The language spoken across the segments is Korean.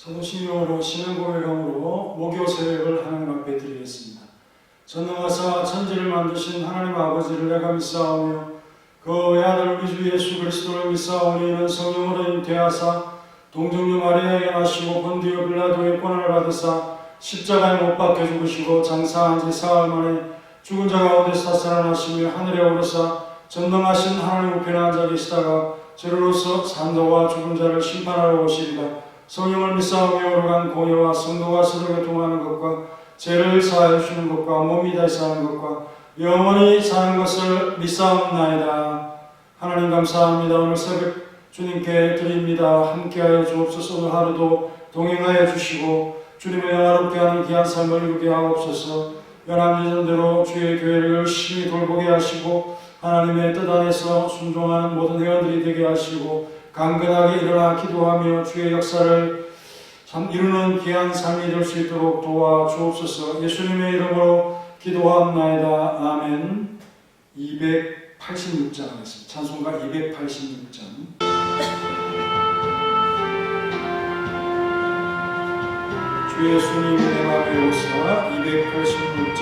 사도신경으로 신앙고백함으로 목요 새벽을 하나님 앞에 드리겠습니다. 전능하사 천지를 만드신 하나님 아버지를 내가 믿사오며 그 외아들 우리 주 예수 그리스도를 믿사오니 이는 성령으로 잉태하사 동정녀 마리아에게 나시고 본디오 빌라도의 권한을 받으사 십자가에 못 박혀 죽으시고 장사한 지 사흘 만에 죽은 자 가운데서 살아나시며 하늘에 오르사 전능하신 하나님 우편에 앉아 계시다가 저로서 산자와 죽은 자를 심판하러 오시리라. 성령을 믿사오며 오르간 공예와 성도가 서로 교통하는 것과 죄를 사하여 주는 것과 몸이 다시 사는 것과 영원히 사는 것을 믿사옵나이다. 하나님 감사합니다. 오늘 새벽 주님께 드립니다. 함께하여 주옵소서. 오늘 하루도 동행하여 주시고 주님의 영화롭게 하는 귀한 삶을 이루게 하옵소서. 연합 예전대로 주의 교회를 열심히 돌보게 하시고 하나님의 뜻 안에서 순종하는 모든 회원들이 되게 하시고 강건하게 일어나 기도하며 주의 역사를 이루는 귀한 삶이 될 수 있도록 도와주옵소서. 예수님의 이름으로 기도합나이다. 아멘. 286장 하겠습니다. 찬송가 286장. 주 예수님 내 맘에 오사 286장.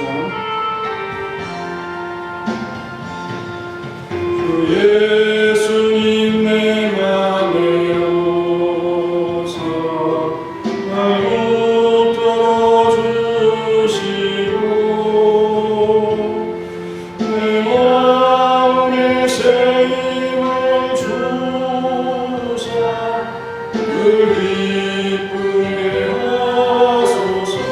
주 예수님 내 맘에 오사 날 붙들어 주시고 내 마음에 새 힘을 주사 늘 기쁘게 하소서.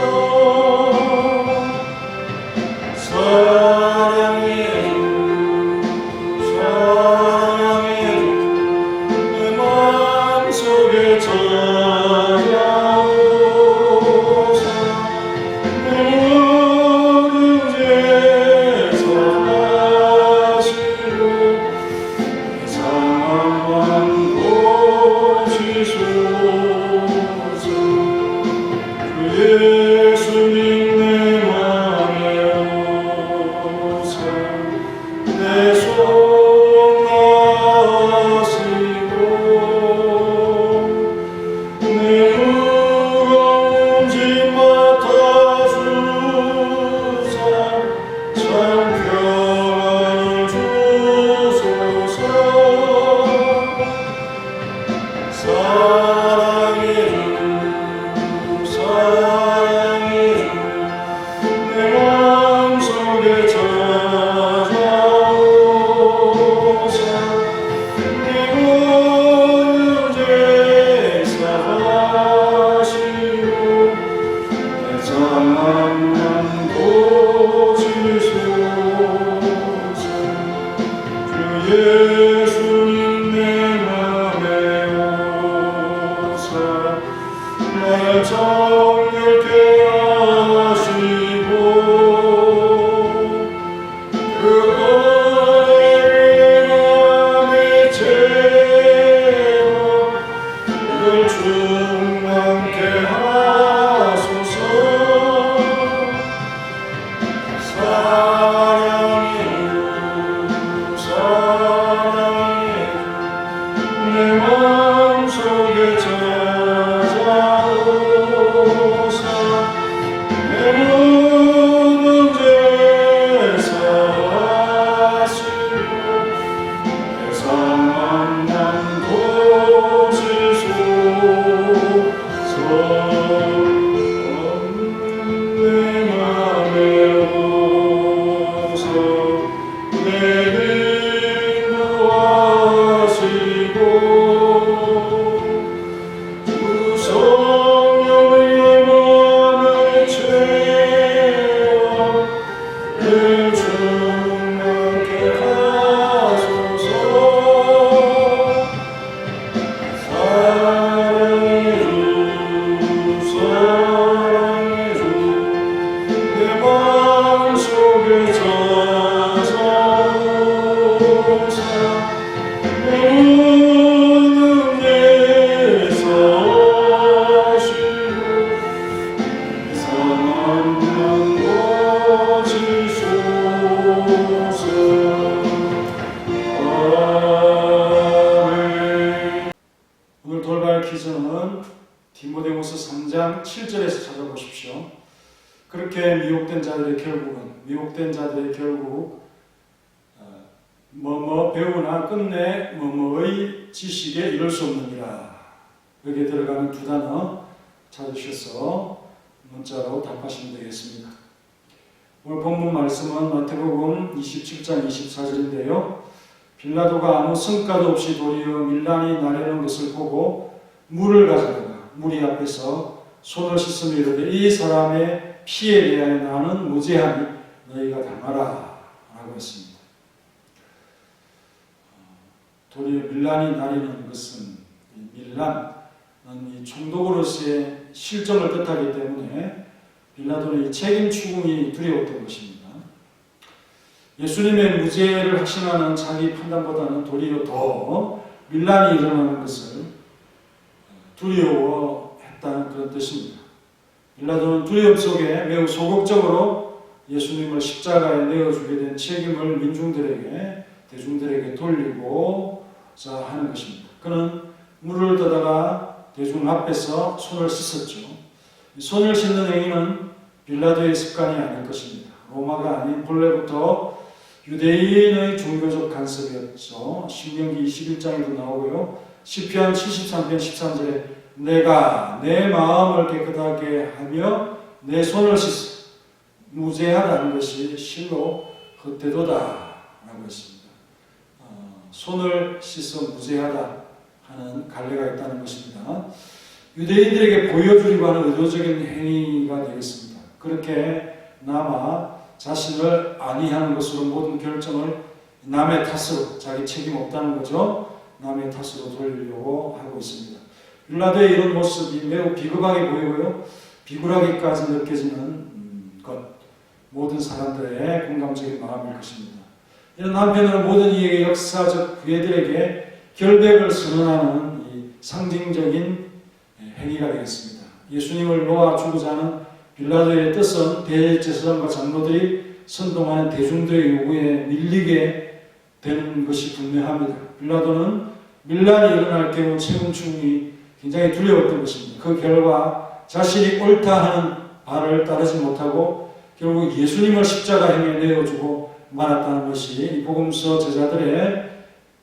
예수님 내 맘에 오사 날 정결케 하시고 그 은혜를 맘에 채워 늘 충만케 하소서. 내 마음속에 찾아오사 내 모든 죄 사하시고 내 상함만 고치소서. 디모데후서 3장 7절에서 찾아보십시오. 그렇게 미혹된 자들의 결국 뭐뭐 배우나 끝내 뭐뭐의 지식에 이를 수 없느니라. 여기에 들어가는 두 단어 찾으셔서 문자로 답하시면 되겠습니다. 오늘 본문 말씀은 마태복음 27장 24절인데요. 빌라도가 아무 성과도 없이 도리어 밀란이 나려는 것을 보고 물을 가져다가 무리 앞에서 손을 씻으며 이르되 이 사람의 피에 대하여 나는 무죄하니 너희가 당하라 라고 했습니다. 도리어 밀란이 나려는 것은 밀란은 이 총독으로서의 실정을 뜻하기 때문에 빌라도는 이 책임 추궁이 두려웠던 것입니다. 예수님의 무죄를 확신하는 자기 판단보다는 도리어 더 밀란이 일어나는 것을 두려워했다는 그런 뜻입니다. 빌라도는 두려움 속에 매우 소극적으로 예수님을 십자가에 내어주게 된 책임을 대중들에게 돌리고자 하는 것입니다. 그는 물을 떠다가 대중 앞에서 손을 씻었죠. 손을 씻는 행위는 빌라도의 습관이 아닐 것입니다. 로마가 아닌 본래부터 유대인의 종교적 간섭이었죠. 신명기 21장에도 나오고요. 시편 73편 13절에 내가 내 마음을 깨끗하게 하며 내 손을 씻어 무죄하다는 것이 실로 헛되도다 라고 했습니다. 손을 씻어 무죄하다 하는 갈래가 있다는 것입니다. 유대인들에게 보여주려고 하는 의도적인 행위가 되겠습니다. 그렇게 남아 자신을 안위하는 것으로 모든 결정을 남의 탓으로, 자기 책임 없다는 거죠. 남의 탓으로 돌리려고 하고 있습니다. 빌라도의 이런 모습이 매우 비겁하게 보이고요. 비굴하기까지 느껴지는 것, 모든 사람들의 공감적인 마음일 것입니다. 이런 한편으로 모든 이에게 역사적 후예들에게 결백을 선언하는 이 상징적인 행위가 되겠습니다. 예수님을 놓아주고자 하는 빌라도의 뜻은 대제사장과 장로들이 선동하는 대중들의 요구에 밀리게 되는 것이 분명합니다. 빌라도는 밀란이 일어날 경우 책임 추궁이 굉장히 두려웠던 것입니다. 그 결과 자신이 옳다 하는 바를 따르지 못하고 결국 예수님을 십자가형에 내어주고 말았다는 것이 이 복음서 제자들의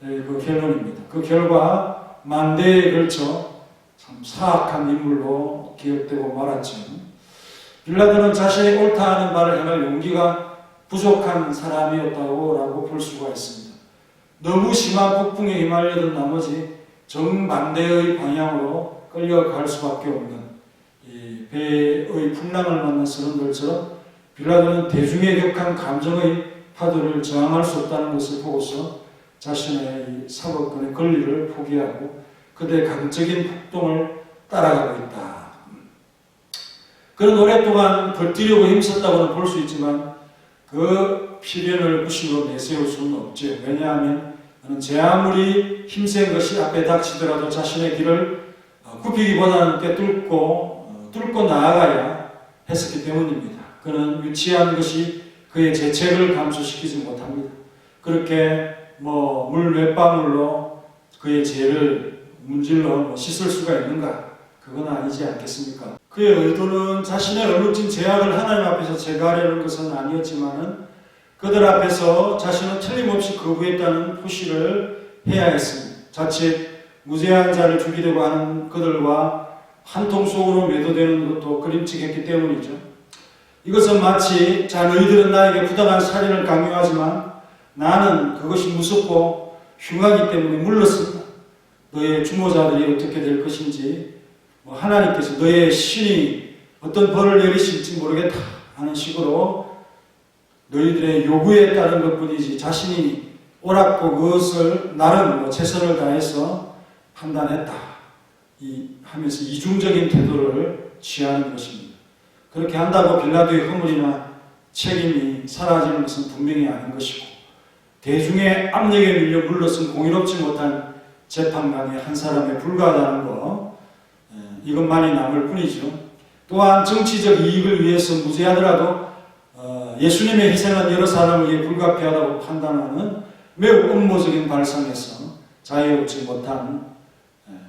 그 결론입니다. 그 결과 만대에 걸쳐 참 사악한 인물로 기억되고 말았죠. 빌라도는 자신이 옳다 하는 말을 행할 용기가 부족한 사람이었다고 볼 수가 있습니다. 너무 심한 폭풍에 휘말려든 나머지 정반대의 방향으로 끌려갈 수밖에 없는 이 배의 풍랑을 만난 선원들처럼 빌라도는 대중의 격한 감정의 파도를 저항할 수 없다는 것을 보고서 자신의 이 사법권의 권리를 포기하고 그들의 강적인 폭동을 따라가고 있다. 그는 오랫동안 버티려고 힘썼다고는 볼 수 있지만 그 필연을 무시로 내세울 수는 없죠. 왜냐하면 그는 제 아무리 힘센 것이 앞에 닥치더라도 자신의 길을 굽히기보다는 뚫고 나아가야 했었기 때문입니다. 그는 유치한 것이 그의 재책을 감소시키지 못합니다. 그렇게 물 몇 방울로 그의 죄를 문질러 씻을 수가 있는가? 그건 아니지 않겠습니까? 그의 의도는 자신의 얼룩진 죄악을 하나님 앞에서 제거하려는 것은 아니었지만은 그들 앞에서 자신은 틀림없이 거부했다는 표시를 해야 했습니다. 자칫 무죄한 자를 죽이려고 하는 그들과 한통 속으로 매도되는 것도 그림직했기 때문이죠. 이것은 마치 자 너희들은 나에게 부당한 살인을 강요하지만 나는 그것이 무섭고 흉하기 때문에 물렀습니다. 너의 주모자들이 어떻게 될 것인지 하나님께서 너의 신이 어떤 벌을 내리실지 모르겠다 하는 식으로 너희들의 요구에 따른 것뿐이지 자신이 옳았고 그것을 나름 최선을 다해서 판단했다 하면서 이중적인 태도를 취하는 것입니다. 그렇게 한다고 빌라도의 허물이나 책임이 사라지는 것은 분명히 아닌 것이고 대중의 압력에 밀려 물러선 공의롭지 못한 재판관이 한 사람에 불과하다는 것 이것만이 남을 뿐이죠. 또한 정치적 이익을 위해서 무죄하더라도 예수님의 희생은 여러 사람을 위해 불가피하다고 판단하는 매우 음모적인 발상에서 자유롭지 못한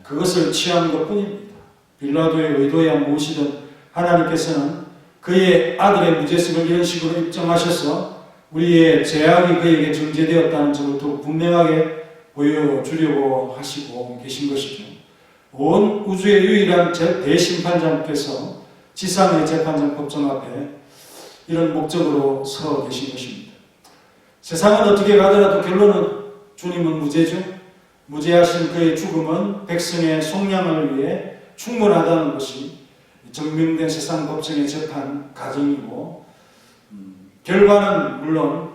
그것을 취한 것뿐입니다. 빌라도의 의도야 무엇이든 하나님께서는 그의 아들의 무죄성을 이런 식으로 입증하셔서 우리의 죄악이 그에게 정죄되었다는 점을 더 분명하게 보여주려고 하시고 계신 것이죠. 온 우주의 유일한 대심판장께서 지상의 재판장 법정 앞에 이런 목적으로 서 계신 것입니다. 세상은 어떻게 가더라도 결론은 주님은 무죄죠. 무죄하신 그의 죽음은 백성의 속량을 위해 충분하다는 것이 증명된 세상 법정의 재판 과정이고, 결과는 물론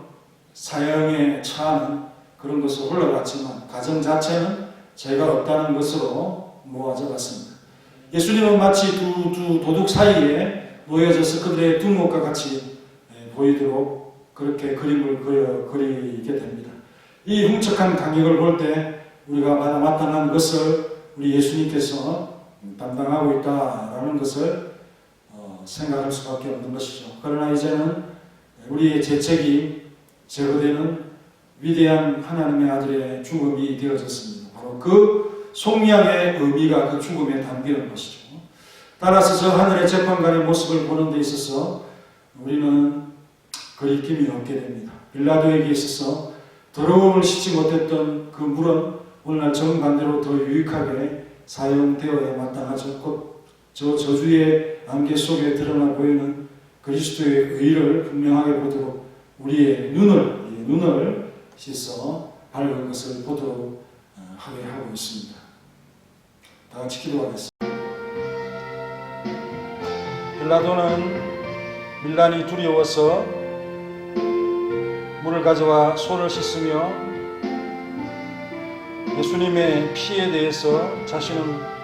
사형에 처하는 그런 것으로 흘러갔지만 과정 자체는 죄가 없다는 것으로 모아져 갔습니다. 예수님은 마치 두 도둑 사이에 놓여져서 그들의 두목과 같이 보이도록 그렇게 그림을 그리게 됩니다. 이 흉측한 간격을 볼 때 우리가 마땅한 것을 우리 예수님께서 담당하고 있다라는 것을 생각할 수밖에 없는 것이죠. 그러나 이제는 우리의 죄책이 제거되는 위대한 하나님의 아들의 죽음이 되어졌습니다. 바로 그 속량의 의미가 그 죽음에 담기는 것이죠. 따라서 저 하늘의 재판관의 모습을 보는 데 있어서 우리는 거리낌이 없게 됩니다. 빌라도에게 있어서 더러움을 씻지 못했던 그 물은 오늘날 정반대로 더 유익하게 사용되어야 마땅하죠. 곧 저 저주의 안개 속에 드러나 보이는 그리스도의 의를 분명하게 보도록 우리의 눈을 씻어 밝은 것을 보도록 하게 하고 있습니다. 다 같이 기도하겠습니다. 빌라도는 밀란이 두려워서 물을 가져와 손을 씻으며 예수님의 피에 대해서 자신은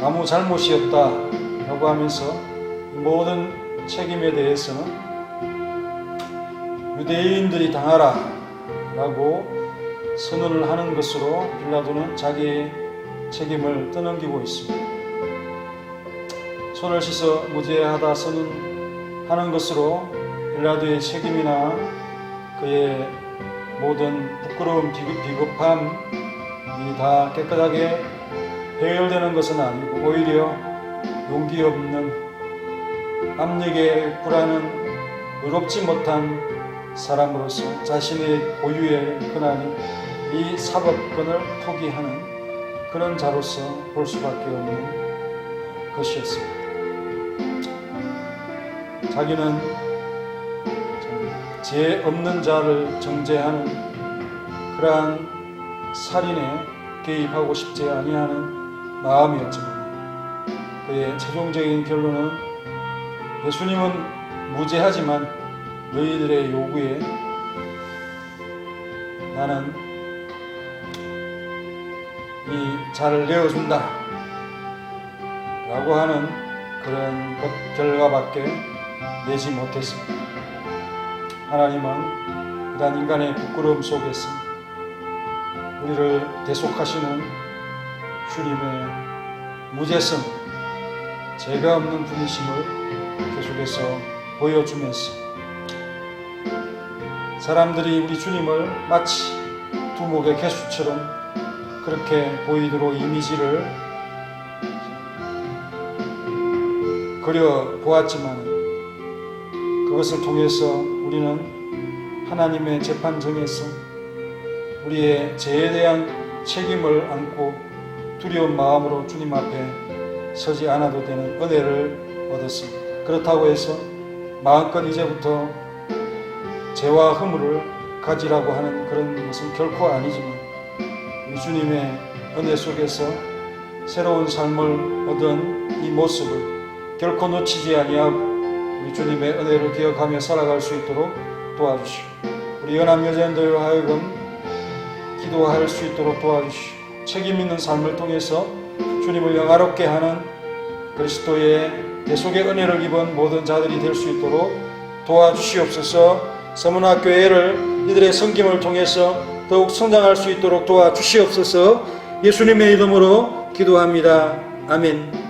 아무 잘못이 없다라고 하면서 모든 책임에 대해서는 유대인들이 당하라라고 선언을 하는 것으로 빌라도는 자기의 책임을 떠넘기고 있습니다. 손을 씻어 무죄하다 선언하는 것으로 빌라도의 책임이나 그의 모든 부끄러움, 비겁함이 다 깨끗하게 해결되는 것은 아니고 오히려 용기 없는 압력에 굴하는 의롭지 못한 사람으로서 자신의 고유의 권한인 이 사법권을 포기하는 그런 자로서 볼 수밖에 없는 것이었습니다. 자기는 죄 없는 자를 정죄하는 그러한 살인에 개입하고 싶지 아니하는 마음이었지만 그의 최종적인 결론은 예수님은 무죄하지만 너희들의 요구에 나는 이 자를 내어준다 라고 하는 그런 결과밖에 내지 못했습니다. 하나님은 이러한 인간의 부끄러움 속에서 우리를 대속하시는 주님의 무죄성, 죄가 없는 분이심을 계속해서 보여주면서 사람들이 우리 주님을 마치 두목의 개수처럼 그렇게 보이도록 이미지를 그려보았지만 그것을 통해서 우리는 하나님의 재판정에서 우리의 죄에 대한 책임을 안고 두려운 마음으로 주님 앞에 서지 않아도 되는 은혜를 얻었습니다. 그렇다고 해서 마음껏 이제부터 죄와 허물을 가지라고 하는 그런 것은 결코 아니지만 우리 주님의 은혜 속에서 새로운 삶을 얻은 이 모습을 결코 놓치지 아니하고 우리 주님의 은혜를 기억하며 살아갈 수 있도록 도와주시고 우리 연합 여자인들로 하여금 기도할 수 있도록 도와주시고 책임 있는 삶을 통해서 주님을 영화롭게 하는 그리스도의 대속의 은혜를 입은 모든 자들이 될 수 있도록 도와주시옵소서. 서문학교회를 이들의 섬김을 통해서 더욱 성장할 수 있도록 도와주시옵소서. 예수님의 이름으로 기도합니다. 아멘.